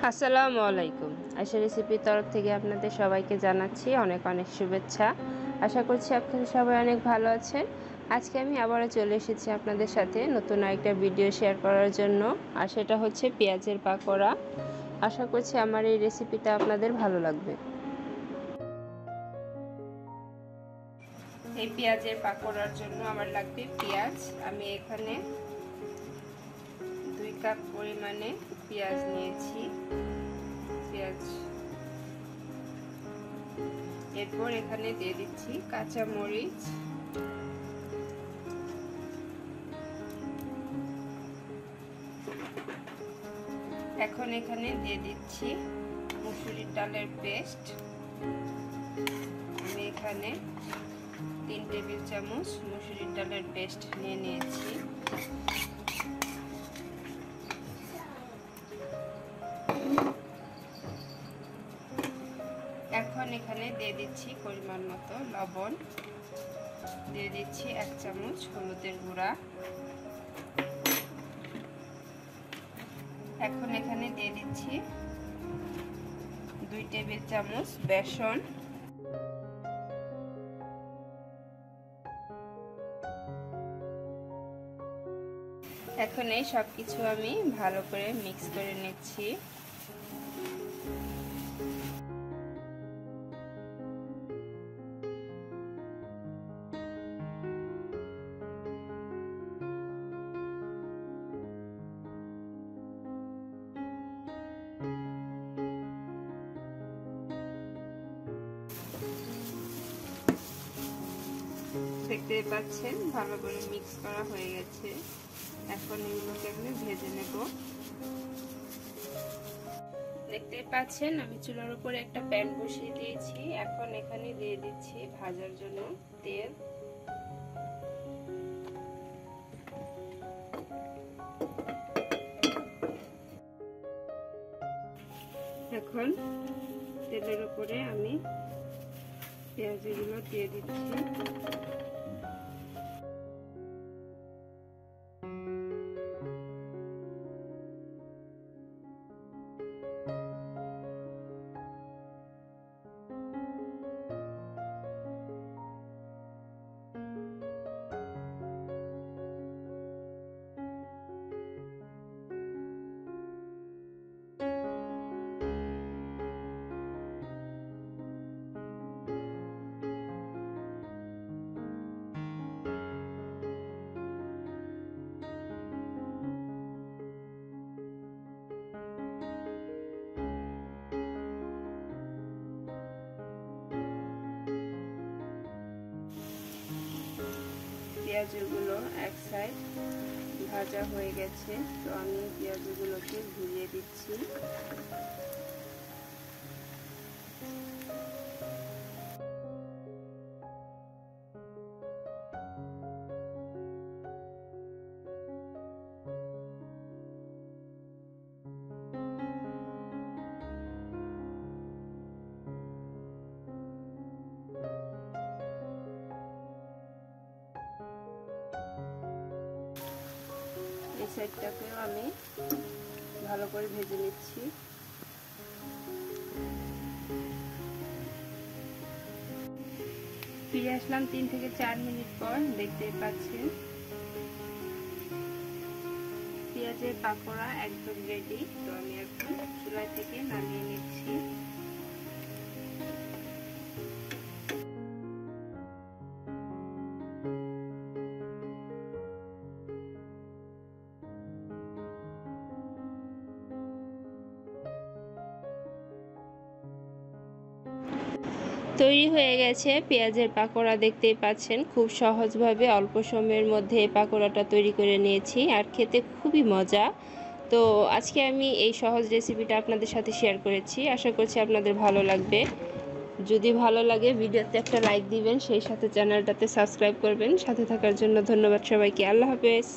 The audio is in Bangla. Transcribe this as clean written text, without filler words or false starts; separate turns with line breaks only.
আসসালামু আলাইকুম। আয়শা রেসিপির তরফ থেকে আপনাদের সবাইকে জানাচ্ছি অনেক অনেক শুভেচ্ছা। আশা করছি আপনারা সবাই অনেক ভালো আছেন। আজকে আমি আবারও চলে এসেছি আপনাদের সাথে নতুন আরেকটা ভিডিও শেয়ার করার জন্য, আর সেটা হচ্ছে পেঁয়াজের পাকোড়া। আশা করছি আমার এই রেসিপিটা আপনাদের ভালো লাগবে। এই পেঁয়াজের পাকোড়ার জন্য আমার লাগবে পেঁয়াজ। আমি এখানে 2 কাপ পরিমাণে পেঁয়াজ নিয়েছি। এরপর এখানে দিয়ে দিচ্ছি কাঁচা মরিচ, এখন এখানে দিয়ে দিচ্ছি মুসুরির ডালের পেস্ট। আমি এখানে 3 টেবিল চামচ মুসুরির ডালের পেস্ট নিয়ে নিয়েছি। এখন এখানে দিয়ে দিচ্ছি পরিমাণ মতো লবণ, দিয়ে দিচ্ছি 1 চামচ হলুদের গুঁড়া। এখন এখানে দিয়ে দিচ্ছি 2 টেবিল চামচ বেসন। এখন এই সবকিছু আমি ভালো করে মিক্স করে নিচ্ছি। দেখতে পাচ্ছেন ভালো করে মিক্স করা হয়ে গেছে। এখন এগুলোকে আমি ভেজে নেব। দেখতে পাচ্ছেন আমি চুলার উপরে একটা প্যান বসিয়ে দিয়েছি। এখন এখানে দিয়ে দিচ্ছি ভাজার জন্য তেল। এখন তেলের উপরে আমি পেঁয়াজগুলো দিয়ে দিচ্ছি। পেঁয়াজগুলো এক সাইড ভাজা হয়ে গেছে, তো আমি পেঁয়াজগুলোকে ঘুরিয়ে দিচ্ছি। এই সাইডটাকেও আমি ভালো করে ভেজে নিচ্ছি। ফিরে আসলাম 3 থেকে 4 মিনিট পর। দেখতে পাচ্ছেন পেঁয়াজের পাকোড়া একদম রেডি। তো আমি এখন চুলা থেকে নামিয়ে নিচ্ছি। তৈরি হয়ে গেছে পেঁয়াজের পাকোড়া। দেখতেই পাচ্ছেন খুব সহজভাবে অল্প সময়ের মধ্যে এই পাকোড়াটা তৈরি করে নিয়েছি, আর খেতে খুবই মজা। তো আজকে আমি এই সহজ রেসিপিটা আপনাদের সাথে শেয়ার করেছি। আশা করছি আপনাদের ভালো লাগবে। যদি ভালো লাগে ভিডিওতে একটা লাইক দিবেন, সেই সাথে চ্যানেলটাতে সাবস্ক্রাইব করবেন। সাথে থাকার জন্য ধন্যবাদ সবাইকে। আল্লাহ হাফেজ।